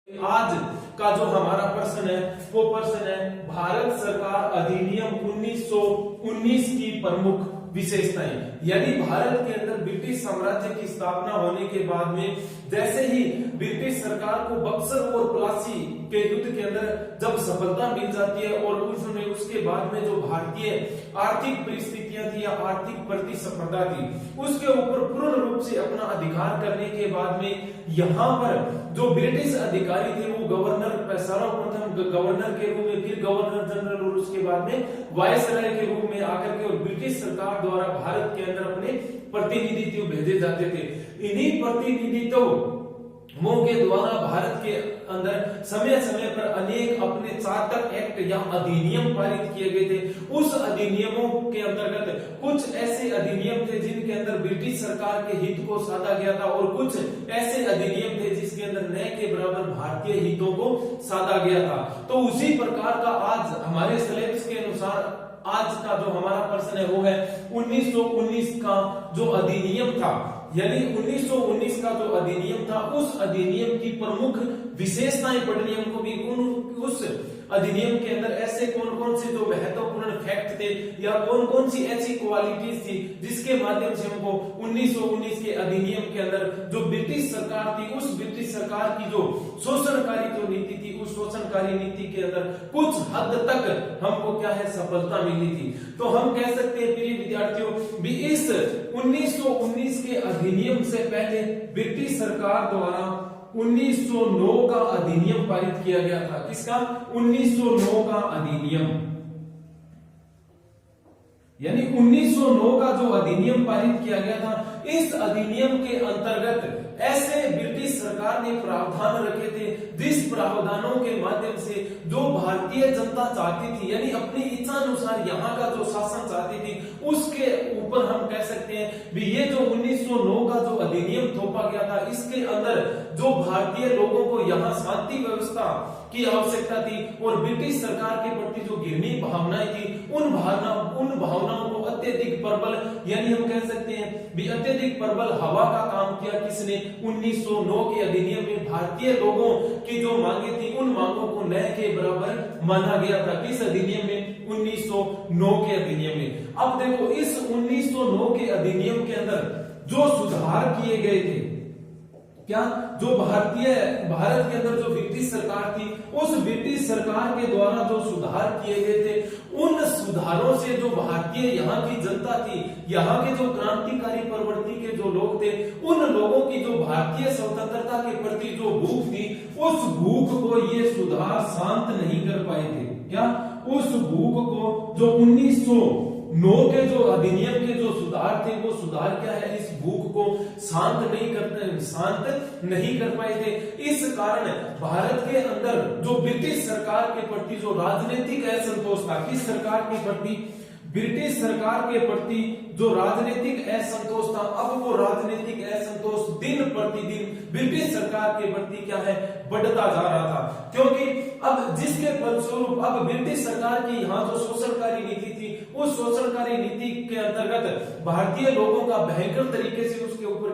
आज का जो हमारा प्रश्न है वो प्रश्न है भारत सरकार अधिनियम 1919 की प्रमुख विशेषताएं। यदि भारत के अंदर ब्रिटिश साम्राज्य की स्थापना होने के बाद में जैसे ही ब्रिटिश सरकार को बक्सर और प्लासी के युद्ध के अंदर जब सफलता मिल जाती है और उसके बाद में जो भारतीय आर्थिक परिस्थितियां थी या आर्थिक प्रतिस्पर्धा थी उसके ऊपर पूर्ण रूप से अपना अधिकार करने के बाद में यहाँ पर जो ब्रिटिश अधिकारी थे वो गवर्नर सर्वप्रथम गवर्नर के रूप में, फिर गवर्नर जनरल और उसके बाद में वायसराय के रूप में आकर के और ब्रिटिश सरकार द्वारा भारत के अंदर अपने प्रतिनिधित्व भेजे जाते थे। इन्हीं प्रतिनिधित्व के द्वारा भारत के अंदर समय समय पर अनेक अपने चार्टर एक्ट या अधिनियम पारित किए गए थे। उस अधिनियमों के अंतर्गत कुछ ऐसे अधिनियम थे जिनके अंदर ब्रिटिश सरकार के हित को साधा गया था और कुछ ऐसे अधिनियम थे जिसके अंदर न के बराबर भारतीय हितों को साधा गया था। तो उसी प्रकार का आज हमारे सिलेबस के अनुसार आज का जो हमारा प्रश्न है वो है 1919 का जो अधिनियम था, यानी 1919 का जो अधिनियम था उस अधिनियम की प्रमुख विशेषताएं पढ़नी हमको भी। उस अधिनियम के अंदर ऐसे कौन कौन से जो महत्वपूर्ण फैक्ट थे या कौन कौन सी ऐसी क्वालिटीज थी जिसके माध्यम से हमको 1919 के अधिनियम के अंदर जो ब्रिटिश सरकार थी उस ब्रिटिश सरकार की जो शोषणकारी जो नीति थी उस शोषणकारी नीति के अंदर कुछ हद तक हमको क्या है सफलता मिली थी। तो हम कह सकते हैं प्रिय विद्यार्थियों भी इस 1919 के अधिनियम से पहले ब्रिटिश सरकार द्वारा 1909 का अधिनियम पारित किया गया था। किसका? 1909 का अधिनियम, यानी 1909 का जो अधिनियम पारित किया गया था इस अधिनियम के अंतर्गत ऐसे ब्रिटिश सरकार ने प्रावधान रखे थे जिस प्रावधानों के माध्यम से जो भारतीय जनता चाहती थी यानी अपनी इच्छा अनुसार यहाँ का जो शासन चाहती थी उसके ऊपर हम कह सकते हैं भी ये जो 1909 का जो अधिनियम थोपा गया था इसके अंदर जो भारतीय लोगों को यहाँ शांति व्यवस्था की आवश्यकता थी और ब्रिटिश सरकार के प्रति जो घृणित भावनाएं थी उन भावनाओं को अत्यधिक प्रबल यानी हम कह सकते हैं भी अत्यधिक प्रबल हवा का काम किया। किसने? 1909 के अधिनियम में भारतीय लोगों की जो मांगे थी उन मांगों को न के बराबर माना गया था। किस अधिनियम में? 1909 के अधिनियम में। अब देखो इस 1909 के अधिनियम के अंदर जो सुधार किए गए थे, क्या जो भारत के अंदर जो ब्रिटिश सरकार थी उस ब्रिटिश सरकार के द्वारा जो सुधार किए गए थे उन सुधारों से जो भारतीय यहाँ की जनता थी, यहाँ के जो क्रांतिकारी प्रवृत्ति के जो लोग थे उन लोगों की जो भारतीय स्वतंत्रता के प्रति जो भूख थी उस भूख को ये सुधार शांत नहीं कर पाए थे। क्या? उस भूख को जो 1909 के जो अधिनियम के जो सुधार थे वो सुधार क्या है इस भूख को शांत नहीं कर पाए थे। इस कारण भारत के अंदर जो ब्रिटिश सरकार के प्रति जो राजनीतिक असंतोष था, किस सरकार के प्रति? ब्रिटिश सरकार के प्रति जो राजनीतिक असंतोष था, अब वो राजनीतिक असंतोष दिन प्रतिदिन ब्रिटिश सरकार के प्रति क्या है बढ़ता जा रहा था, क्योंकि अब जिसके फलस्वरूप अब ब्रिटिश सरकार की यहाँ जो शोषणकारी नीति थी उस शोषणकारी नीति के अंतर्गत भारतीय लोगों का भयंकर तरीके से उसके ऊपर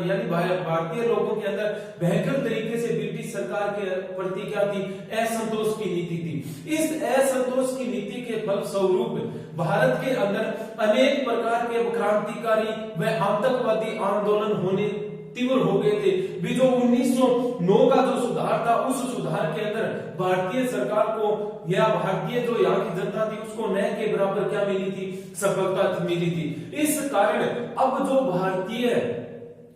यानी भारतीय लोगों के अंदर भयंकर तरीके से ब्रिटिश सरकार के प्रति क्या थी असंतोष की नीति थी। इस असंतोष की नीति के फलस्वरूप भारत के अंदर अनेक प्रकार के क्रांतिकारी व आतंकवादी आंदोलन होने तीव्र हो गए थे। भी जो 1909 का जो सुधार था उस सुधार के अंदर भारतीय सरकार को या भारतीय जो यहाँ की जनता थी उसको न के बराबर क्या मिली थी? सफलता मिली थी। इस कारण अब जो भारतीय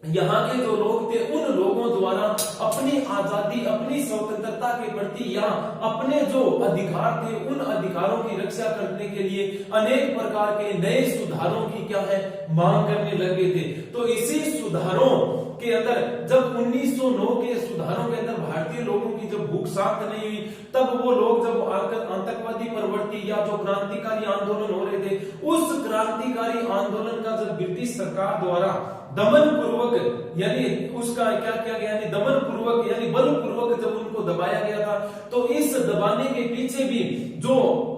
यहाँ के जो लोग थे उन लोगों द्वारा अपनी आजादी अपनी स्वतंत्रता के प्रति या अपने जो अधिकार थे उन अधिकारों की रक्षा करने के लिए अनेक प्रकार के नए सुधारों की क्या है मांग करने लगे थे। तो इसी सुधारों के अंदर जब 1909 के सुधारों के अंदर भारतीय लोगों की जब भूख शांत नहीं हुई तब वो लोग जब आतंकवादी प्रवृत्ति या जो क्रांतिकारी आंदोलन हो रहे थे उस क्रांतिकारी आंदोलन का जब ब्रिटिश सरकार द्वारा दमन पूर्वक यानी उसका क्या किया गया यानी दमन पूर्वक यानी बलपूर्वक जब उनको दबाया गया था तो इस दबाने के पीछे भी जो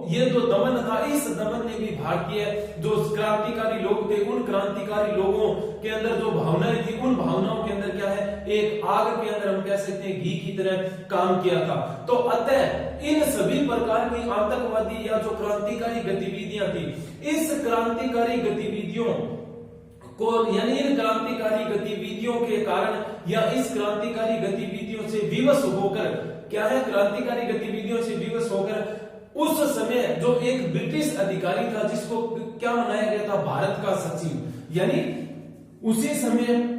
ये जो दमन था, इस दमन ने भी भारतीय जो क्रांतिकारी लोग थे, उन क्रांतिकारी लोगों के अंदर जो भावनाएं थी, उन भावनाओं के अंदर क्या है, एक आग के अंदर हम कह सकते हैं घी की तरह काम किया था। तो अतः इन सभी प्रकार की आतंकवादी या जो क्रांतिकारी गतिविधियां थी, इस क्रांतिकारी गतिविधियों को यानी इन क्रांतिकारी गतिविधियों के कारण या इस क्रांतिकारी गतिविधियों से विवश होकर क्या है, क्रांतिकारी गतिविधियों से विवश होकर उस समय जो एक ब्रिटिश अधिकारी था जिसको क्या बनाया गया था, भारत का सचिव, यानी उसी समय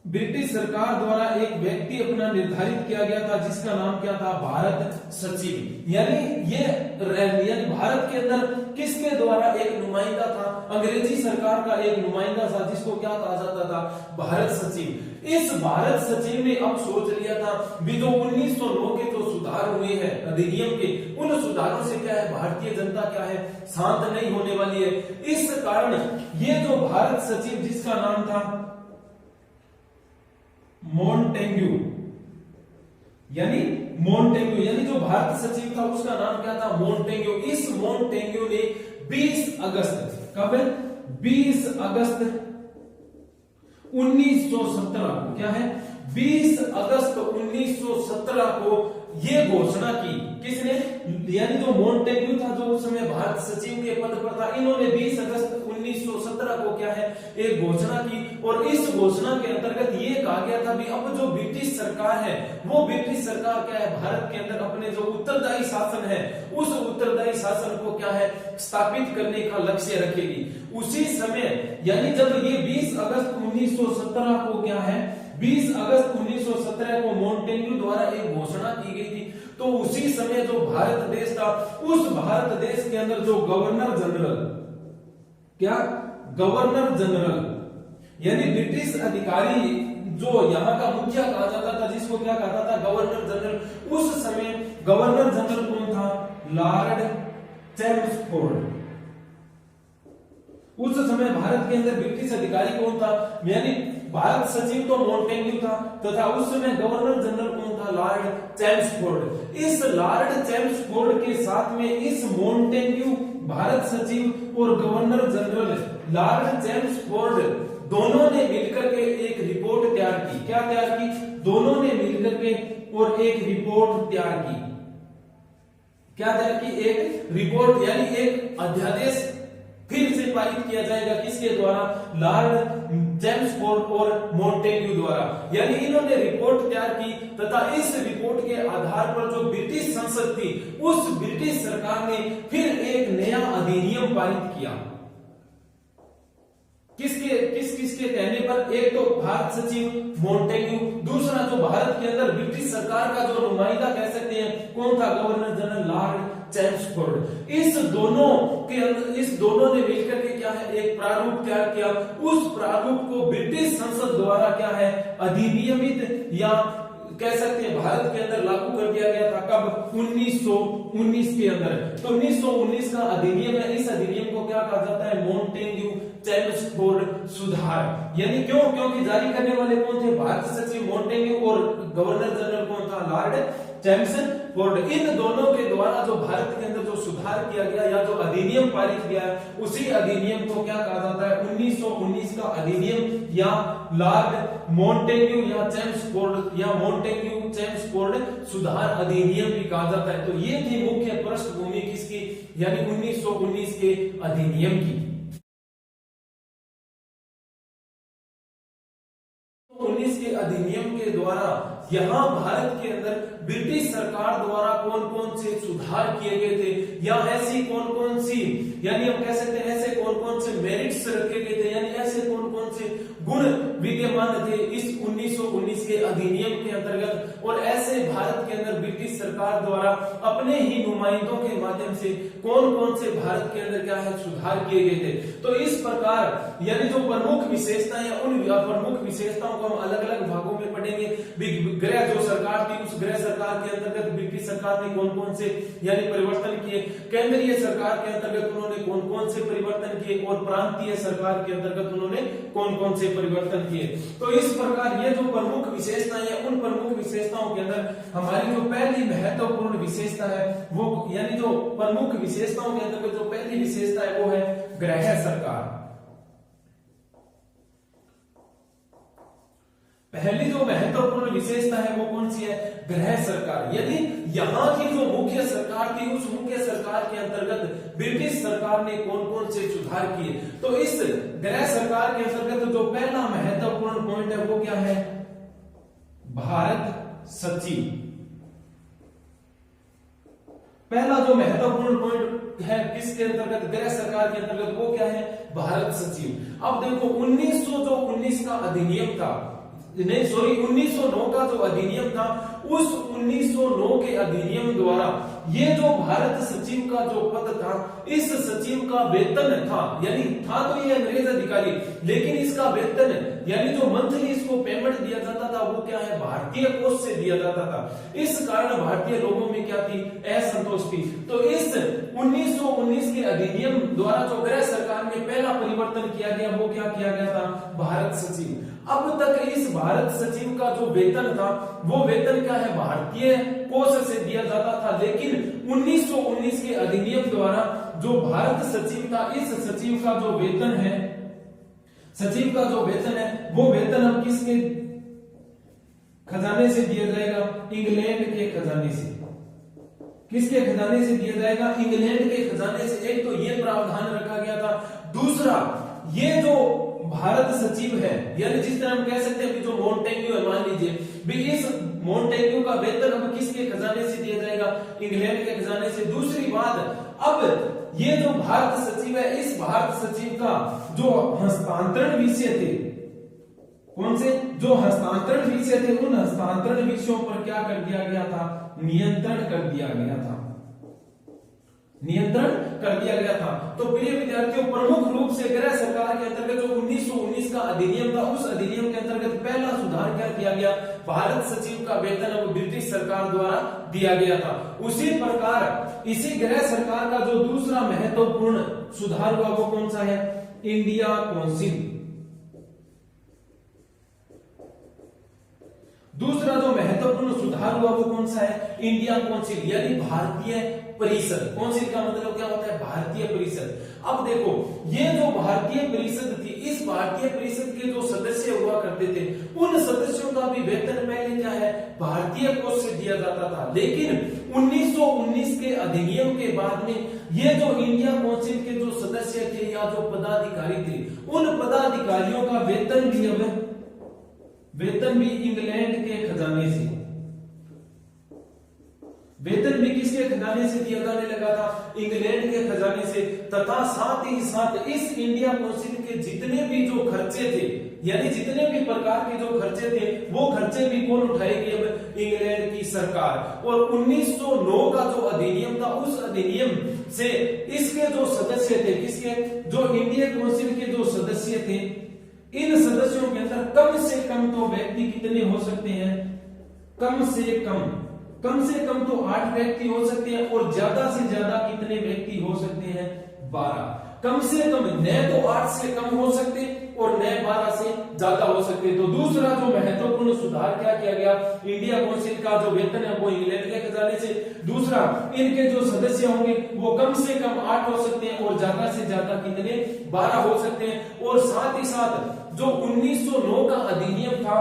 ब्रिटिश सरकार द्वारा एक व्यक्ति अपना निर्धारित किया गया था जिसका नाम क्या था, भारत सचिव। यानी भारत के अंदर किसके द्वारा एक नुमाइंदा था, अंग्रेजी सरकार का एक नुमाइंदा था जिसको क्या कहा जाता था, भारत सचिव। इस भारत सचिव ने अब सोच लिया था भी जो 1909 के जो सुधार हुए हैं अधिनियम के, उन सुधारों से क्या है, भारतीय जनता क्या है, शांत नहीं होने वाली है। इस कारण ये जो भारत सचिव जिसका नाम था मोंटेग्यू, यानी जो भारत सचिव था उसका नाम क्या था, मोंटेग्यू। इस मोंटेग्यू ने 20 अगस्त, कब है, 20 अगस्त 1917 को क्या है, 20 अगस्त 1917 को ये घोषणा की, किसने, यानी जो मोंटेग्यू था जो उस समय भारत सचिव के पद पर था, इन्होंने 20 अगस्त 1917 को क्या है, एक घोषणा की। और इस घोषणा के अंतर्गत ये कहा गया था भी अब जो ब्रिटिश सरकार है, वो ब्रिटिश सरकार क्या है, भारत के अंदर अपने जो उत्तरदायी शासन है, उस उत्तरदायी शासन को क्या है, स्थापित करने का लक्ष्य रखेगी। उसी समय यानी जब ये 20 अगस्त 1917 को क्या है, 20 अगस्त 1917 को मोंटेग्यू द्वारा एक घोषणा की गई थी, तो उसी समय जो भारत देश था, उस भारत देश के अंदर जो गवर्नर जनरल, क्या, गवर्नर जनरल यानी ब्रिटिश अधिकारी जो यहाँ का मुखिया कहा जाता था, जिसको क्या कहा था, गवर्नर जनरल। उस समय गवर्नर जनरल कौन था, लॉर्ड चेम्सफोर्ड। उस समय भारत के अंदर ब्रिटिश अधिकारी कौन था, यानी भारत सचिव तो मोंटेग्यू था, तथा उस समय गवर्नर जनरल कौन था, लॉर्ड चेम्सफोर्ड। इस लॉर्ड चेम्सफोर्ड के साथ में इस मोंटेग्यू, भारत सचिव और गवर्नर जनरल लॉर्ड चेम्सफोर्ड दोनों ने मिलकर के एक रिपोर्ट तैयार की। क्या तैयार की, दोनों ने मिलकर के और एक रिपोर्ट तैयार की। क्या तैयार की, एक रिपोर्ट, यानी एक अध्यादेश फिर से पारित किया जाएगा, किसके द्वारा, लॉर्ड चेम्सफोर्ड और मोंटेग्यू द्वारा। यानी इन्होंने रिपोर्ट तैयार की तथा इस रिपोर्ट के आधार पर जो ब्रिटिश संसद थी, उस ब्रिटिश सरकार ने फिर एक नया अधिनियम पारित किया। किसके कहने पर, एक तो भारत सचिव मोंटेग्यू, दूसरा जो भारत के अंदर ब्रिटिश सरकार का जो नुमाइंदा कह सकते हैं, कौन था, गवर्नर जनरल लॉर्ड चेम्सफोर्ड। इस दोनों ने मिलकर के क्या है, एक प्रारूप तैयार किया। उस प्रारूप को ब्रिटिश संसद द्वारा क्या है, अधिनियमित या कह सकते हैं भारत के अंदर लागू कर दिया गया था। कब, 1919 के अंदर। तो 1919 का अधिनियम है। इस अधिनियम को क्या कहा जाता है, मोंटेग्यू चेम्सफोर्ड सुधार। यानी क्यों, क्योंकि जारी करने वाले कौन थे, भारत सचिव मोंटेग्यू और गवर्नर जनरल कौन था, लॉर्ड चेम्सफोर्ड। इन दोनों के द्वारा जो भारत के अंदर जो सुधार किया गया या जो अधिनियम पारित किया, उसी अधिनियम को क्या कहा जाता है, 1919 का अधिनियम या लॉर्ड मोंटेग्यू या चेम्सफोर्ड या मोंटेग्यू चेम्सफोर्ड सुधार अधिनियम भी कहा जाता है। तो ये थी मुख्य पृष्ठभूमि किसकी, यानी 1919 के अधिनियम की। 19 के अधिनियम के द्वारा यहाँ भारत के अंदर ब्रिटिश सरकार द्वारा कौन कौन से सुधार किए गए थे, या ऐसी कौन कौन सी, यानी हम कह सकते हैं ऐसे कौन कौन से मेरिट्स रखे गए थे, यानी ऐसे कौन कौन से गुण विद्यमान थे इस 1919 के अधिनियम के अंतर्गत। और ऐसे भारत के अंदर ब्रिटिश सरकार द्वारा अपने ही नुमाइंदों के माध्यम से कौन कौन से भारत के अंदर क्या है, सुधार किए गए थे। तो इस प्रकार यानी जो प्रमुख विशेषताएं, उन प्रमुख विशेषताओं को हम अलग अलग भागों में पढ़ेंगे। गृह जो सरकार थी, उस गृह सरकार के अंतर्गत ब्रिटिश सरकार ने कौन कौन से यानी परिवर्तन किए, केंद्रीय सरकार के अंतर्गत उन्होंने कौन कौन से परिवर्तन किए, और प्रांतीय सरकार के अंतर्गत उन्होंने कौन कौन से परिवर्तन किए। तो इस प्रकार ये जो प्रमुख विशेषताएं हैं, उन प्रमुख विशेषताओं के अंदर हमारी जो पहली महत्वपूर्ण विशेषता है वो, यानी जो प्रमुख विशेषताओं के अंतर्गत जो पहली विशेषता है वो है गृह सरकार। पहली जो महत्वपूर्ण विशेषता है वो कौन सी है? गृह सरकार। यदि यहाँ की जो मुख्य सरकार थी, उस मुख्य सरकार के अंतर्गत ब्रिटिश सरकार ने कौन कौन से सुधार किए, तो इस गृह सरकार के अंतर्गत जो पहला महत्वपूर्ण पॉइंट है वो क्या है? भारत सचिव। पहला जो महत्वपूर्ण पॉइंट है किसके अंतर्गत? गृह सरकार के अंतर्गत, वो क्या है? भारत सचिव। अब देखो 1919 का अधिनियम था, नहीं सॉरी 1909 का जो अधिनियम था, उस 1909 के अधिनियम द्वारा ये जो भारत सचिव का जो पद था, इस सचिव का वेतन था, यानी था तो ये अंग्रेज अधिकारी, लेकिन इसका वेतन यानी जो मंथली इसको पेमेंट दिया जाता था वो क्या है? भारतीय कोष से दिया जाता था। इस कारण भारतीय लोगों में क्या थी? असंतोष थी। तो इस 1919 के अधिनियम द्वारा जो गृह सरकार में पहला परिवर्तन किया गया वो क्या किया गया था? भारत सचिव। अब तक इस भारत सचिव का जो वेतन था वो वेतन क्या है? भारतीय कोष से दिया जाता था, लेकिन 1919 के अधिनियम द्वारा जो भारत सचिव था, इस सचिव का जो वेतन है, सचिव का जो वेतन है वो वेतन अब किसके खजाने से दिया जाएगा? इंग्लैंड के खजाने से। किसके खजाने से दिया जाएगा? इंग्लैंड के खजाने से। एक तो ये प्रावधान रखा गया था, दूसरा ये जो भारत सचिव है, यानी जिस तरह हम कह सकते हैं कि जो मोंटेग्यू है, मान लीजिए भी इस मोंटेग्यू का वेतन अब किसके खजाने से दिया जाएगा? इंग्लैंड के खजाने से। दूसरी बात, अब ये जो भारत सचिव है, इस भारत सचिव का जो हस्तांतरण विषय थे, कौन से? जो हस्तांतरण विषय थे, उन हस्तांतरण विषयों पर क्या कर दिया गया था? नियंत्रण कर दिया गया था, नियंत्रण कर दिया गया था। तो प्रिय विद्यार्थियों, प्रमुख रूप से गृह सरकार के अंतर्गत जो 1919 का अधिनियम था, उस अधिनियम के अंतर्गत पहला सुधार क्या किया गया? भारत सचिव का वेतन अब ब्रिटिश सरकार द्वारा दिया गया था। उसी प्रकार इसी गृह सरकार का जो दूसरा महत्वपूर्ण सुधार हुआ वो कौन सा है? India council. दूसरा जो महत्वपूर्ण सुधार हुआ वो कौन सा है? इंडिया काउंसिल, यानी भारतीय परिषद। काउंसिल का मतलब क्या होता है? भारतीय परिषद। अब देखो ये जो भारतीय परिषद थी, इस भारतीय परिषद के जो सदस्य हुआ करते थे, उन सदस्यों का भी वेतन पहले क्या है? भारतीय कोष से दिया जाता था, लेकिन 1919 के अधिनियम के बाद में ये जो इंडिया काउंसिल के जो सदस्य थे या जो पदाधिकारी थे, उन पदाधिकारियों का वेतन भी इंग्लैंड के खजाने से, वेतन भी किसके खजाने से दिया जाने लगा था? इंग्लैंड के खजाने से। तथा साथ ही साथ इस इंडिया काउंसिल के जितने भी जो खर्चे थे, यानी जितने भी प्रकार के जो खर्चे थे, वो खर्चे भी कौन उठाएगी? अब इंग्लैंड की सरकार। और 1909 का जो अधिनियम था, उस अधिनियम से इसके जो सदस्य थे, किसके? जो इंडिया काउंसिल के जो सदस्य थे, इन सदस्यों के अंदर कम से कम तो व्यक्ति कितने हो सकते हैं? कम से कम तो 8 व्यक्ति हो सकते हैं, और ज्यादा से ज्यादा कितने व्यक्ति हो सकते हैं? 12। कम से कम न तो 8 से कम हो सकते और न 12 से ज्यादा हो सकते। तो दूसरा जो महत्वपूर्ण सुधार क्या किया गया? इंडिया काउंसिल का जो वेतन है वो इंग्लैंड के खजाने से। दूसरा, इनके जो सदस्य होंगे वो कम से कम 8 हो सकते हैं और ज्यादा से ज्यादा कितने? 12 हो सकते हैं। और साथ ही साथ जो 1909 का अधिनियम था,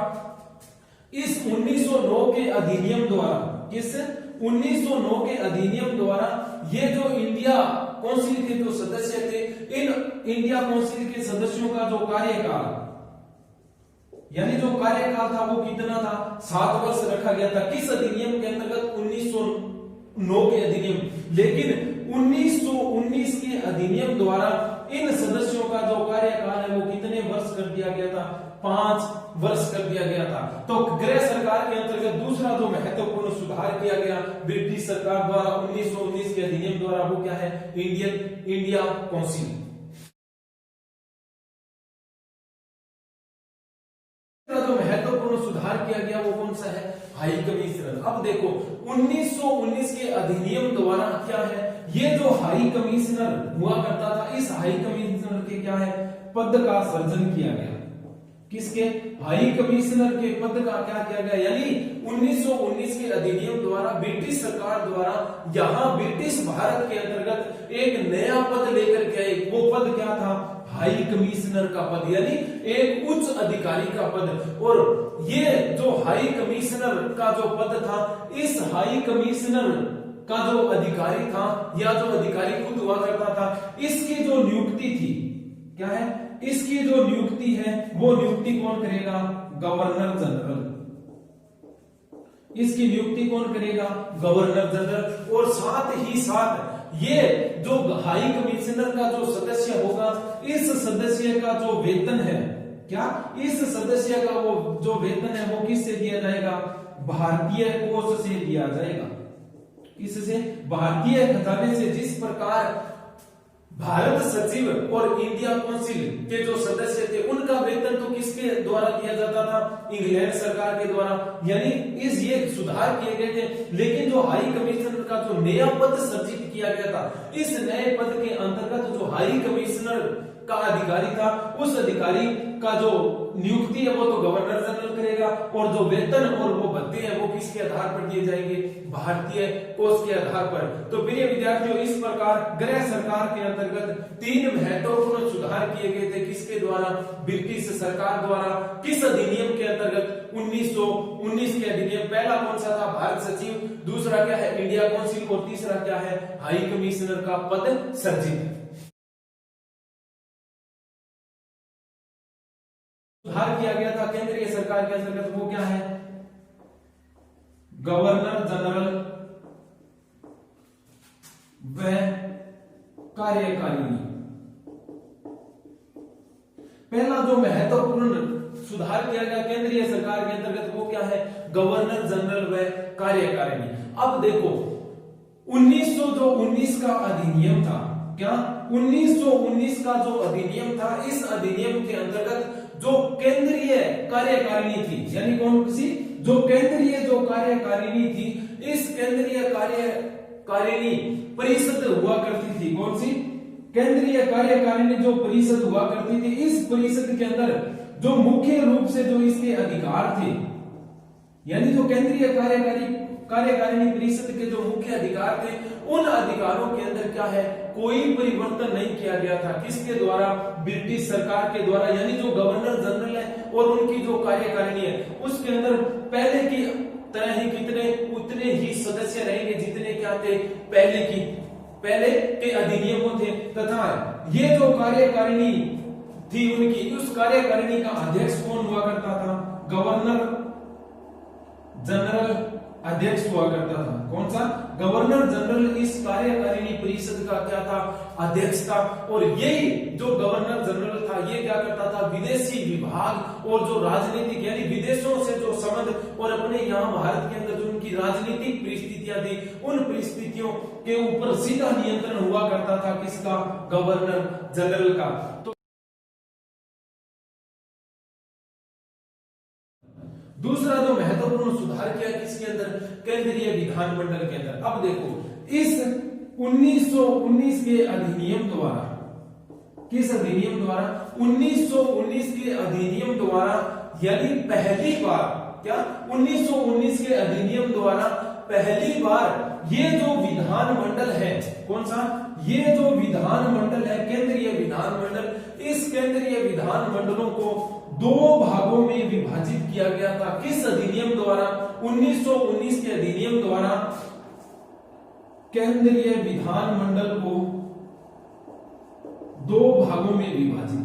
इस 1909 के अधिनियम द्वारा, इस 1909 के अधिनियम द्वारा ये जो इंडिया काउंसिल के जो सदस्य थे, इन इंडिया काउंसिल के सदस्यों का जो कार्यकाल, यानी जो कार्यकाल था वो कितना था? 7 वर्ष रखा गया था। किस अधिनियम के अंतर्गत? 1909 के अधिनियम। लेकिन 1919 के अधिनियम द्वारा इन सदस्यों का जो कार्यकाल है वो कितने वर्ष कर दिया गया था? 5 वर्ष कर दिया गया था। तो गृह सरकार के अंतर्गत दूसरा जो महत्वपूर्ण सुधार किया गया ब्रिटिश सरकार द्वारा 1919 के अधिनियम द्वारा, वो क्या है? India council. जो महत्वपूर्ण सुधार किया गया वो कौन सा है? High commissioner. अब देखो 1919 के अधिनियम द्वारा क्या है, ये जो हाई कमिश्नर हुआ करता था, इस हाई कमिश्नर के क्या है, पद का सर्जन किया गया। किसके? हाई कमिश्नर के पद का क्या किया गया, यानी 1919 के अधिनियम द्वारा ब्रिटिश सरकार द्वारा यहाँ ब्रिटिश भारत के अंतर्गत एक नया पद लेकर के आई। वो पद क्या था? हाई कमिश्नर का पद, यानी एक उच्च अधिकारी का पद। और ये जो हाई कमिश्नर का जो पद था, इस हाई कमिश्नर का जो अधिकारी था या जो अधिकारी खुद हुआ करता था, इसकी जो नियुक्ति थी, क्या है, इसकी जो नियुक्ति है वो नियुक्ति कौन करेगा? Governor general. इसकी नियुक्ति कौन करेगा? Governor general. और साथ ही साथ ये जो हाई कमिश्नर का जो सदस्य होगा, इस सदस्य का जो वेतन है, क्या, इस सदस्य का वो जो वेतन है वो किससे दिया जाएगा? भारतीय कोष से दिया जाएगा। किससे? भारतीय खजाने से। जिस प्रकार भारत सचिव और इंडिया काउंसिल के जो सदस्य थे, उनका वेतन तो किसके द्वारा दिया जाता था? इंग्लैंड सरकार के द्वारा। यानी ये सुधार किए गए थे। लेकिन जो हाई कमिश्नर का जो नया पद सृजित किया गया था, इस नए पद के अंतर्गत जो हाई कमिश्नर का अधिकारी था, उस अधिकारी का जो नियुक्ति है वो तो गवर्नर जनरल करेगा, और जो वेतन और वो भत्ते हैं वो किसके आधार पर दिए जाएंगे? भारतीय कोष के आधार पर। तो प्रिय विद्यार्थियों, इस प्रकार गृह सरकार के अंतर्गत 3 महत्वपूर्ण सुधार किए गए थे। किसके द्वारा? ब्रिटिश सरकार द्वारा। किस अधिनियम के अंतर्गत? 1919 के अधिनियम। पहला कौन सा था? भारत सचिव। दूसरा क्या है? India council. और तीसरा क्या है? हाई कमिश्नर का पद सर्जित। सुधार किया गया था केंद्रीय सरकार के अंतर्गत, वो क्या है? गवर्नर जनरल व कार्यकारिणी। पहला जो महत्वपूर्ण सुधार किया गया केंद्रीय सरकार के अंतर्गत वो क्या है? गवर्नर जनरल व कार्यकारिणी। अब देखो 1919 का अधिनियम था, क्या 1919 का जो अधिनियम था, इस अधिनियम के अंतर्गत जो केंद्रीय कार्यकारिणी थी, यानी कौन सी? जो केंद्रीय जो कार्यकारिणी थी, इस केंद्रीय कार्यकारिणी परिषद हुआ करती थी। कौन सी? केंद्रीय कार्यकारिणी जो परिषद हुआ करती थी, इस परिषद के अंदर जो मुख्य रूप से जो इसके अधिकार थे, यानी जो केंद्रीय कार्यकारिणी परिषद के जो मुख्य अधिकार थे, उन अधिकारों के अंदर क्या है? कोई परिवर्तन नहीं किया गया था। किसके द्वारा? ब्रिटिश सरकार के द्वारा। यानी जो गवर्नर जनरल है और उनकी जो कार्यकारिणी है, उसके अंदर पहले की तरह ही उतने ही सदस्य रहेंगे जितने क्या थे? पहले के अधिनियमों थे। तथा ये जो कार्यकारिणी थी उनकी, उस कार्यकारिणी का अध्यक्ष कौन हुआ करता था? गवर्नर जनरल अध्यक्ष हुआ करता था। कौन सा? गवर्नर जनरल इस कार्यकारिणी परिषद का क्या था? अध्यक्ष था। और यही जो गवर्नर जनरल था, ये क्या करता था? विदेशी विभाग और जो राजनीतिक, यानी विदेशों से जो संबंध और अपने यहाँ भारत के अंदर जो उनकी राजनीतिक परिस्थितियां थी, उन परिस्थितियों के ऊपर सीधा नियंत्रण हुआ करता था। किसका? गवर्नर जनरल का। तो दूसरा जो महत्वपूर्ण सुधार किया किसके अंदर? केंद्रीय विधानमंडल के अंदर। अब देखो इस 1919 के अधिनियम द्वारा, किस अधिनियम द्वारा? 1919 के अधिनियम द्वारा, यानी पहली बार, क्या 1919 के अधिनियम द्वारा पहली बार ये जो विधानमंडल है, कौन सा? ये जो विधानमंडल है, केंद्रीय विधानमंडल, इस केंद्रीय विधानमंडलों को 2 भागों में विभाजित किया गया था। किस अधिनियम द्वारा? 1919 के अधिनियम द्वारा केंद्रीय विधानमंडल को 2 भागों में विभाजित।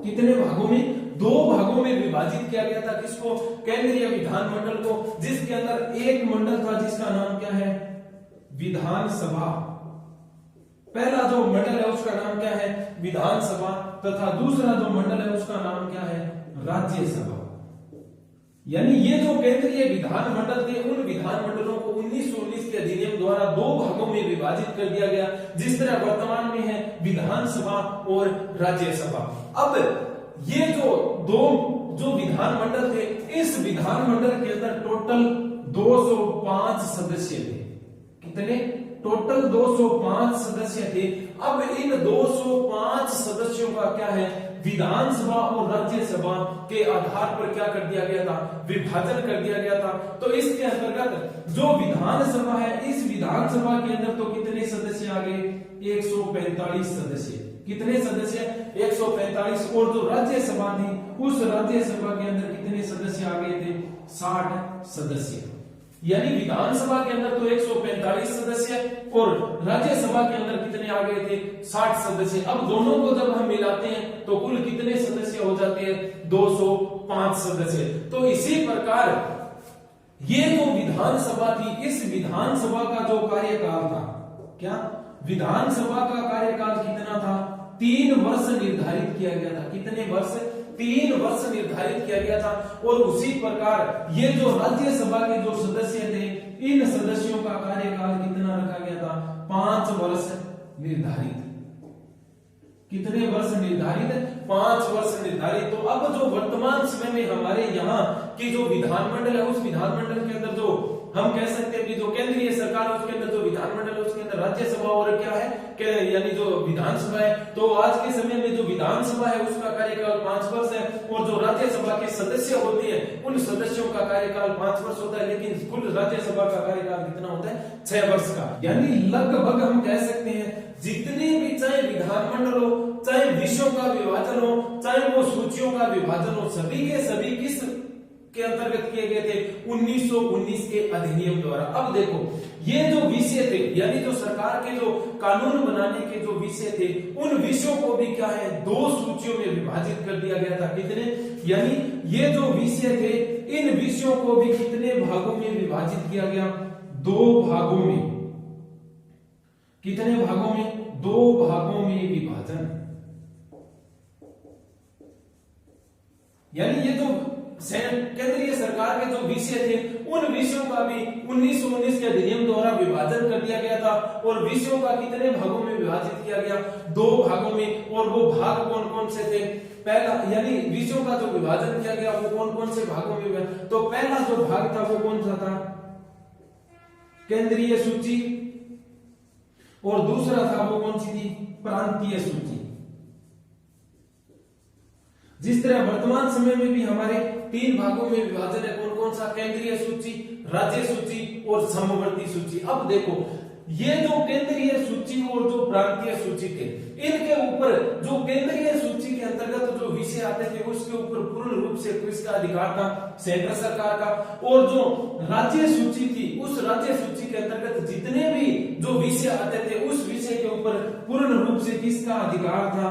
कितने भागों में? 2 भागों में विभाजित किया गया था। किसको? केंद्रीय विधानमंडल को, जिसके अंदर एक मंडल था जिसका नाम क्या है? विधानसभा। पहला जो मंडल है उसका नाम क्या है? विधानसभा। तथा दूसरा जो मंडल है उसका नाम क्या है? राज्यसभा। यानी ये जो केंद्रीय विधानमंडल थे, उन विधानमंडलों को 1919 के अधिनियम द्वारा 2 भागों में विभाजित कर दिया गया, जिस तरह वर्तमान में है विधानसभा और राज्यसभा। अब ये जो 2 जो विधानमंडल थे, इस विधानमंडल के अंदर टोटल 205 सदस्य थे। कितने? टोटल 205 सदस्य थे। अब इन 205 सदस्यों का क्या है, विधानसभा और राज्यसभा के आधार पर क्या कर दिया गया था, विभाजन कर दिया गया था। तो इसके अंतर्गत जो विधानसभा है, इस विधानसभा के अंदर तो कितने सदस्य आ गए, 145 सदस्य। कितने सदस्य? 145। और जो राज्यसभा थी, उस राज्यसभा के अंदर कितने सदस्य आ गए थे, 60 सदस्य। यानी विधानसभा के अंदर तो 145 सदस्य और राज्यसभा के अंदर कितने आ गए थे, 60 सदस्य। अब दोनों को जब हम मिलाते हैं तो कुल कितने सदस्य हो जाते हैं, 205 सदस्य। तो इसी प्रकार ये जो विधानसभा थी, इस विधानसभा का जो कार्यकाल था, क्या विधानसभा का कार्यकाल कितना था, 3 वर्ष निर्धारित किया गया था। कितने वर्ष? 3 वर्ष निर्धारित किया गया था। और उसी प्रकार ये जो राज्यसभा के जो सदस्य थे, इन सदस्यों का कार्यकाल कितना रखा गया था, 5 वर्ष निर्धारित। कितने वर्ष निर्धारित? 5 वर्ष निर्धारित। तो अब जो वर्तमान समय में हमारे यहाँ की जो विधानमंडल है, उस विधानमंडल के अंदर जो हम कह सकते हैं कि जो केंद्रीय सरकार है, उसके अंदर जो विधानमंडल है, उसके अंदर राज्यसभा और क्या है, यानी जो विधानसभा है। तो आज के समय में जो विधानसभा है उसका कार्यकाल 5 वर्ष है, और जो राज्यसभा के सदस्य होते हैं, उन सदस्यों का कार्यकाल 5 वर्ष होता है। लेकिन कुल राज्यसभा का कार्यकाल कितना होता है, 6 वर्ष का। यानी लगभग हम कह सकते हैं जितने भी, चाहे विधानमंडल हो, चाहे विषयों का विभाजन हो, चाहे वो सूचियों का विभाजन हो, सभी के सभी किस के अंतर्गत किए गए थे, 1919 के अधिनियम द्वारा। अब देखो ये जो विषय थे, यानी जो सरकार के जो कानून बनाने के जो विषय थे, उन विषयों को भी क्या है, 2 सूचियों में विभाजित कर दिया गया था। कितने? यानी ये जो विषय थे, इन विषयों को भी कितने भागों में विभाजित किया गया, 2 भागों में। कितने भागों में? 2 भागों में विभाजन। यानी ये जो केंद्रीय सरकार के जो विषय थे, उन विषयों का भी 1919 के अधिनियम द्वारा विभाजन कर दिया गया था। और विषयों का कितने भागों में विभाजित किया गया, 2 भागों में। और वो भाग कौन कौन से थे? पहला, यानी विषयों का जो विभाजन किया गया वो कौन कौन से भागों में? तो पहला जो भाग था वो कौन सा था, केंद्रीय सूची। और दूसरा था वो कौन सी थी, प्रांतीय सूची। जिस तरह वर्तमान समय में भी हमारे 3 भागों में विभाजन है, कौन कौन सा, केंद्रीय सूची, राज्य सूची और समवर्ती सूची। अब देखो ये जो केंद्रीय सूची और जो प्रांतीय सूची थे, इनके ऊपर जो केंद्रीय सूची के अंतर्गत जो विषय आते थे, उसके ऊपर पूर्ण रूप से किसका अधिकार था, सेंट्रल सरकार का। और जो राज्य सूची थी, उस राज्य सूची के अंतर्गत जितने भी जो विषय आते थे, उस विषय के ऊपर पूर्ण रूप से किसका अधिकार था,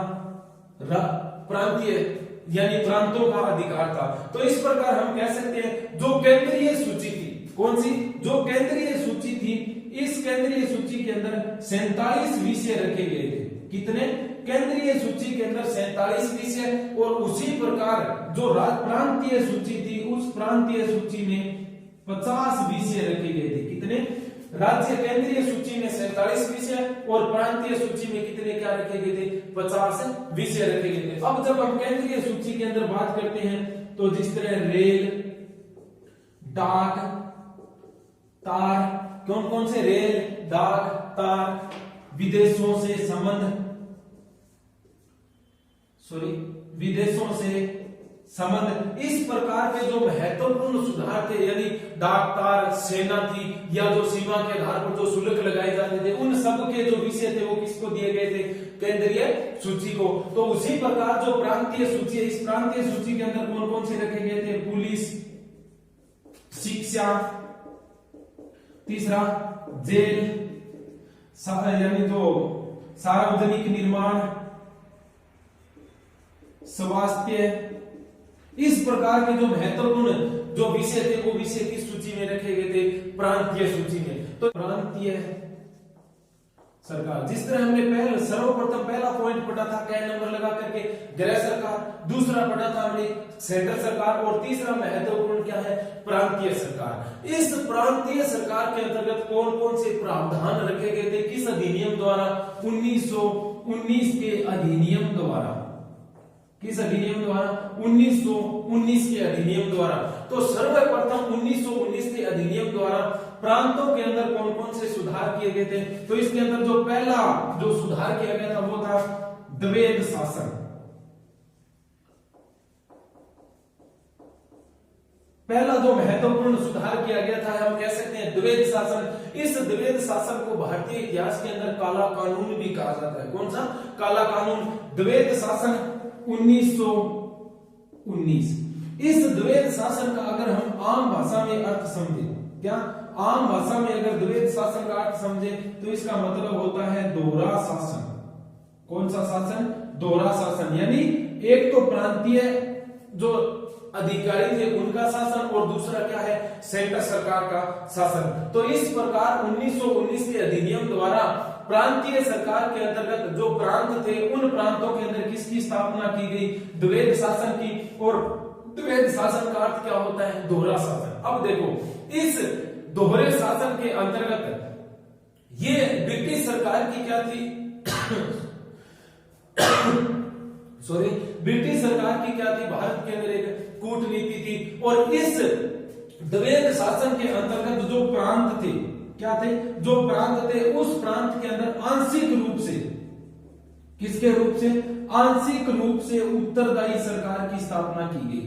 प्रांतीय यानी प्रांतों का अधिकार था। तो इस प्रकार हम कह सकते हैं जो केंद्रीय सूची थी, कौन सी, जो केंद्रीय सूची थी, इस केंद्रीय सूची के अंदर 47 विषय रखे गए थे। कितने? केंद्रीय सूची के अंदर 47 विषय। और उसी प्रकार जो प्रांतीय सूची थी, उस प्रांतीय सूची में 50 विषय रखे गए थे। कितने? राज्य केंद्रीय सूची में 47 विषय और प्रांतीय सूची में कितने क्या रखे गए थे, 50 विषय रखे गए थे। अब जब हम केंद्रीय सूची के अंदर बात करते हैं, तो जिस तरह रेल, डाक, तार, कौन कौन से, रेल, डाक, तार, विदेशों से संबंध, इस प्रकार के जो महत्वपूर्ण सुधार थे, यानी डाक, तार, सेना थी, या जो सीमा के आधार पर जो शुल्क लगाए जाते थे, उन सब के जो विषय थे वो किसको दिए गए थे, केंद्रीय सूची को। तो उसी प्रकार जो प्रांतीय सूची है, इस प्रांतीय सूची के अंदर कौन कौन से रखे गए थे, पुलिस, शिक्षा, तीसरा जेल, यानी जो सार्वजनिक निर्माण, स्वास्थ्य, इस प्रकार के जो महत्वपूर्ण जो विषय थे वो विषय किस सूची में रखे गए थे, प्रांतीय सूची में। तो प्रांतीय सरकार, जिस तरह हमने सर्वप्रथम पहला पॉइंट पढ़ा था, क्या नंबर लगा करके, गृह सरकार, दूसरा पढ़ा था हमने सेंट्रल सरकार, और तीसरा महत्वपूर्ण क्या है, प्रांतीय सरकार। इस प्रांतीय सरकार के अंतर्गत कौन कौन से प्रावधान रखे गए थे, किस अधिनियम द्वारा, 1919 के अधिनियम द्वारा। किस अधिनियम द्वारा? 1919 के अधिनियम द्वारा। तो सर्वप्रथम 1919 के अधिनियम द्वारा प्रांतों के अंदर कौन कौन से सुधार किए गए थे? तो इसके अंदर जो पहला जो सुधार किया गया था वो था द्वैध शासन। पहला जो महत्वपूर्ण सुधार किया गया था हम कह सकते हैं द्वैध शासन। इस द्वैध शासन को भारतीय इतिहास के अंदर काला कानून भी कहा जाता है। कौन सा? काला कानून। द्वैध शासन 1919। इस द्वैध शासन का अगर हम आम भाषा में अर्थ समझे, क्या आम भाषा में अगर द्वैध शासन का अर्थ समझे तो इसका मतलब होता है दोहरा शासन। कौन सा शासन? दोहरा शासन। यानी एक तो प्रांतीय जो अधिकारी थे उनका शासन और दूसरा क्या है? सेंट्रल सरकार का शासन। तो इस प्रकार 1919 के अधिनियम द्वारा प्रांतीय सरकार के अंतर्गत जो प्रांत थे उन प्रांतों के अंदर किसकी स्थापना की गई? द्वैध शासन की। और द्वैध शासन का अर्थ क्या होता है? दोहरा शासन। अब देखो इस दोहरे शासन के अंतर्गत ये ब्रिटिश सरकार की क्या थी? ब्रिटिश सरकार की क्या थी? भारत के अंदर एक कूटनीति थी। और इस द्वैध शासन के अंतर्गत जो प्रांत थे, क्या थे? जो प्रांत थे उस प्रांत के अंदर आंशिक रूप से, किसके रूप से? आंशिक रूप से उत्तरदायी सरकार की स्थापना की गई।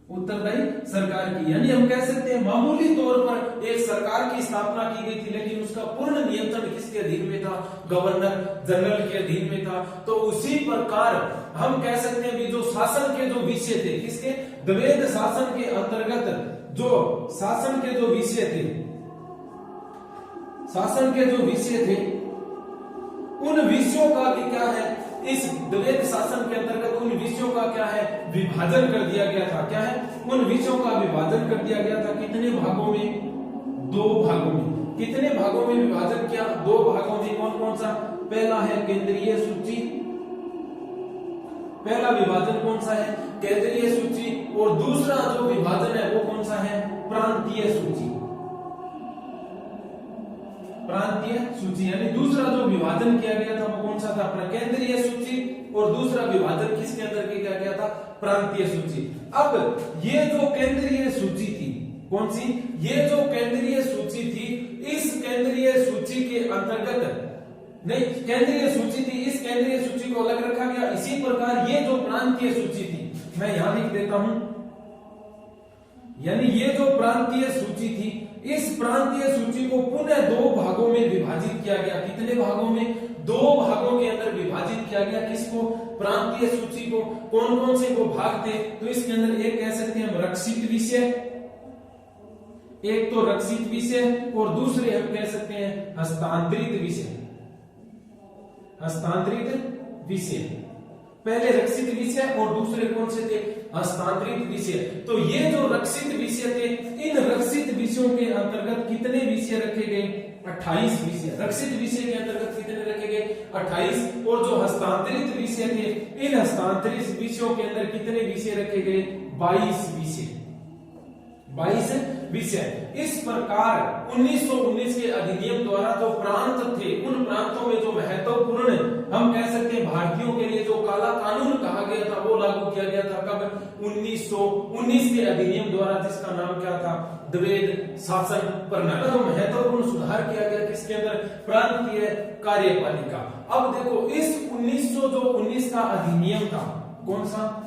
उत्तरदायी सरकार की, यानी हम कह सकते हैं मामूली तौर पर एक सरकार की स्थापना की गई थी, लेकिन उसका पूर्ण नियंत्रण किसके अधीन में था? गवर्नर जनरल के अधीन में था। तो उसी प्रकार हम कह सकते हैं भी जो शासन के जो विषय थे, किसके? द्वैध शासन के अंतर्गत जो शासन के जो विषय थे, शासन के जो विषय थे उन विषयों का भी क्या है? इस द्वैध शासन के अंतर्गत उन विषयों का क्या है? विभाजन कर दिया गया था। क्या है? उन विषयों का विभाजन कर दिया गया था। कितने भागों में? 2 भागों में। कितने भागों में विभाजन किया? 2 भागों में। कौन कौन सा? पहला है केंद्रीय सूची। पहला विभाजन कौन सा है? केंद्रीय सूची। और दूसरा जो विभाजन है वो कौन सा है? प्रांतीय सूची। प्रांतीय सूची, यानी दूसरा जो विभाजन किया गया था वो कौन सा था? केंद्रीय सूची। और दूसरा विभाजन किसके अंदर किया गया था? प्रांतीय सूची। अब ये जो केंद्रीय सूची थी, कौन सी? ये जो केंद्रीय सूची थी, इस केंद्रीय सूची के अंतर्गत नहीं, केंद्रीय सूची थी, इस केंद्रीय सूची को अलग रखा गया। इसी प्रकार ये जो प्रांतीय सूची थी, मैं यहां लिख देता हूं, यानी ये जो प्रांतीय सूची थी, इस प्रांतीय सूची को पुनः 2 भागों में विभाजित किया गया। कितने भागों में? 2 भागों के अंदर विभाजित किया गया। किसको? प्रांतीय सूची को। कौन कौन से वो भाग थे? तो इसके अंदर एक कह सकते हैं हम रक्षित विषय, एक तो रक्षित विषय और दूसरे हम कह सकते हैं हस्तांतरित विषय। हस्तांतरित विषय, पहले रक्षित विषय और दूसरे कौन से थे? हस्तांतरित विषय। तो ये जो रक्षित विषय थे, इन रक्षित विषयों के अंतर्गत कितने विषय रखे गए? 28 विषय। रक्षित विषय के अंतर्गत कितने रखे गए? 28। और जो हस्तांतरित विषय थे, इन हस्तांतरित विषयों के अंदर कितने विषय रखे गए? 22 विषय। 22 विषय। इस प्रकार 1919 के अधिनियम द्वारा जो प्रांत थे, उन प्रांतों में जो महत्वपूर्ण हम कह सकते हैं भारतीयों के लिए जो काला कानून कहा गया था वो लागू किया गया था। कब? 1919 के अधिनियम द्वारा, जिसका नाम क्या था? द्वैध शासन प्रणाली। तो महत्वपूर्ण सुधार किया गया किसके अंदर? प्रांतीय कार्यपालिका। अब देखो इस 1919 का अधिनियम था, कौन सा?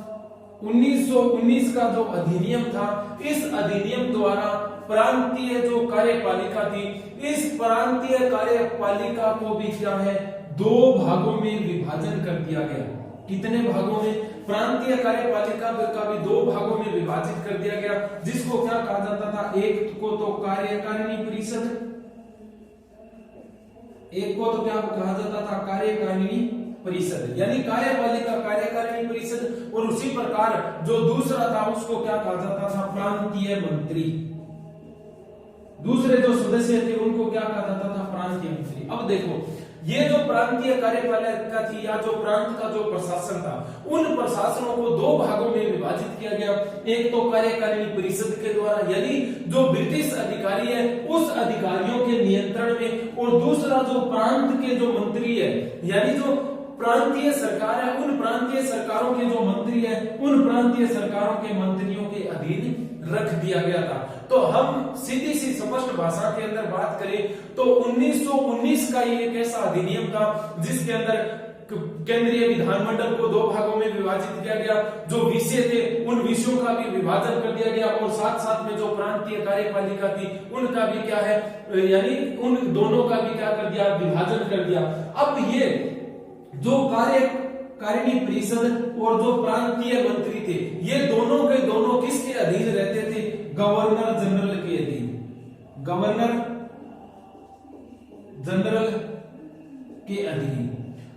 1919 का जो अधिनियम था, इस अधिनियम द्वारा प्रांतीय जो कार्यपालिका थी, इस प्रांतीय कार्यपालिका को भी क्या है? 2 भागों में विभाजन कर दिया गया। कितने भागों में? प्रांतीय कार्यपालिका का भी 2 भागों में विभाजित कर दिया गया, जिसको क्या कहा जाता था? एक को तो कार्यकारिणी परिषद, एक को तो क्या कहा जाता था? कार्यकारिणी परिषद, यानी कार्यपालिका कार्यकारिणी परिषद। और उसी प्रकार जो दूसरा था उसको क्या कहा जाता था? प्रांतीय मंत्री। दूसरे जो सदस्य थे उनको क्या कहा जाता था? प्रांतीय मंत्री। अब देखो ये जो प्रांतीय कार्यपालिका थी या जो प्रांत का जो प्रशासन था, उन प्रशासनों को 2 भागों में विभाजित किया गया। एक तो कार्यकारिणी परिषद के द्वारा, यानी जो ब्रिटिश अधिकारी है उस अधिकारियों के नियंत्रण में, और दूसरा जो प्रांत के जो मंत्री है, यानी जो प्रांतीय सरकार है, उन प्रांतीय सरकारों के जो मंत्री है, उन प्रांतीय सरकारों के मंत्रियों के अधीन रख दिया गया था। तो हम सीधी सी स्पष्ट भाषा के अंदर बात करें तो 1919 का ये एक ऐसा अधिनियम था जिसके अंदर केंद्रीय विधानमंडल को दो भागों में विभाजित किया गया। जो विषय थे उन विषयों का भी विभाजन कर दिया गया और साथ साथ में जो प्रांतीय कार्यपालिका थी उनका भी क्या है, यानी उन दोनों का भी क्या कर दिया, विभाजन कर दिया। अब ये जो कार्यकारिणी परिषद और जो प्रांतीय मंत्री थे ये दोनों के दोनों किसके अधीन रहते थे, गवर्नर जनरल के अधीन, गवर्नर जनरल के अधीन।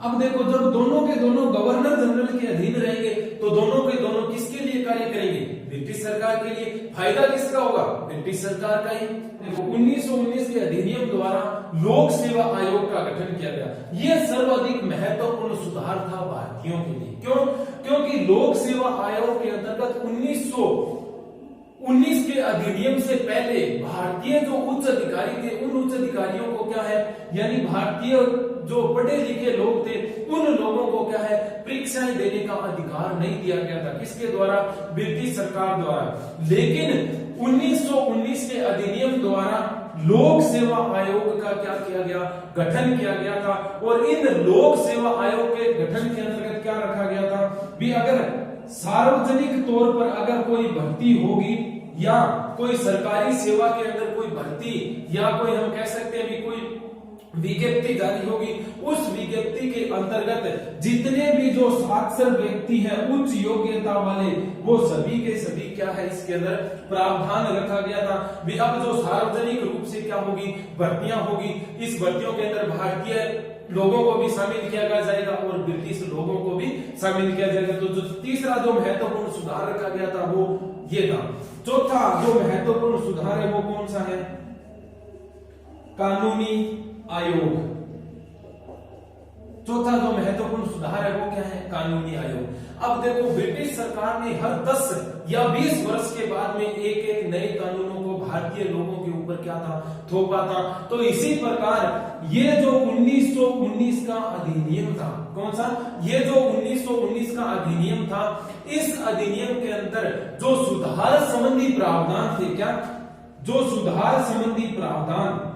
अब देखो जब दोनों के दोनों गवर्नर जनरल के अधीन रहेंगे तो दोनों के दोनों किसके लिए कार्य करेंगे, ब्रिटिश सरकार के लिए। फायदा किसका होगा, ब्रिटिश सरकार का ही। देखो 1919 के अधिनियम द्वारा लोक सेवा आयोग का गठन किया गया। यह सर्वाधिक महत्वपूर्ण सुधार था भारतीयों के लिए। क्यों, क्योंकि लोक सेवा आयोग के अंतर्गत 1919 के अधिनियम से पहले भारतीय जो उच्च अधिकारी थे उन उच्च अधिकारियों को क्या है, यानी भारतीय जो पढ़े लिखे लोग थे उन लोगों को क्या है, परीक्षाएं देने का अधिकार नहीं दिया गया था। किसके द्वारा, ब्रिटिश सरकार द्वारा। लेकिन 1919 के अधिनियम द्वारा लोक सेवा आयोग का क्या किया गया, गठन किया गया था। और इन लोक सेवा आयोग के गठन के अंतर्गत क्या रखा गया था भी, अगर सार्वजनिक तौर पर अगर कोई भर्ती होगी या कोई सरकारी सेवा के अंदर कोई भर्ती या कोई हम कह सकते हैं भी कोई विज्ञप्ति जारी होगी, उस विज्ञप्ति के अंतर्गत जितने भी जो साक्षर व्यक्ति हैं, उच्च योग्यता वाले, वो सभी के सभी क्या है इसके अंदर प्रावधान रखा गया था भी। अब जो सार्वजनिक रूप से क्या होगी, भर्तियां होगी, इस भर्तियों के अंदर भारतीय लोगों को भी शामिल किया जाएगा और ब्रिटिश लोगों को भी शामिल किया जाएगा। तो जो तीसरा जो महत्वपूर्ण सुधार रखा गया था वो ये था। चौथा जो महत्वपूर्ण सुधार है वो कौन सा है, कानूनी आयोग। चौथा जो महत्वपूर्ण सुधार है वो क्या है, कानूनी आयोग। अब देखो ब्रिटिश सरकार ने हर 10 या 20 वर्ष के बाद में एक एक नए कानूनों को भारतीय लोगों के ऊपर क्या था, थोपा था। तो इसी प्रकार ये जो 1919 का अधिनियम था, कौन सा, ये जो 1919 का अधिनियम था, इस अधिनियम के अंदर जो सुधार संबंधी प्रावधान थे, क्या, जो सुधार संबंधी प्रावधान,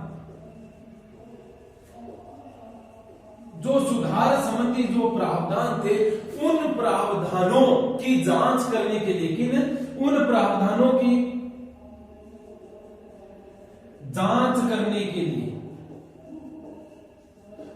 जो सुधार संबंधी जो प्रावधान थे, उन प्रावधानों की जांच करने के लिए, किन, उन प्रावधानों की जांच करने के लिए,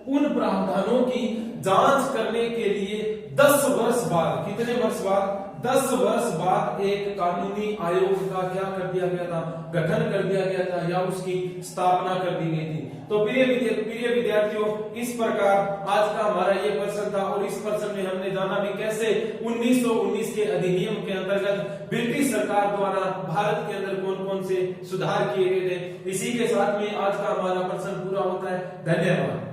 उन प्रावधानों की जांच करने के लिए 10 वर्ष बाद, कितने वर्ष बाद, 10 वर्ष बाद एक कानूनी आयोग का क्या कर दिया गया था, गठन कर दिया गया था या उसकी स्थापना कर दी गई थी। तो प्रिय विद्यार्थियों, इस प्रकार आज का हमारा ये प्रश्न था और इस प्रश्न में हमने जाना भी कैसे 1919 के अधिनियम के अंतर्गत ब्रिटिश सरकार द्वारा भारत के अंदर कौन कौन से सुधार किए गए थे। इसी के साथ में आज का हमारा प्रश्न पूरा होता है। धन्यवाद।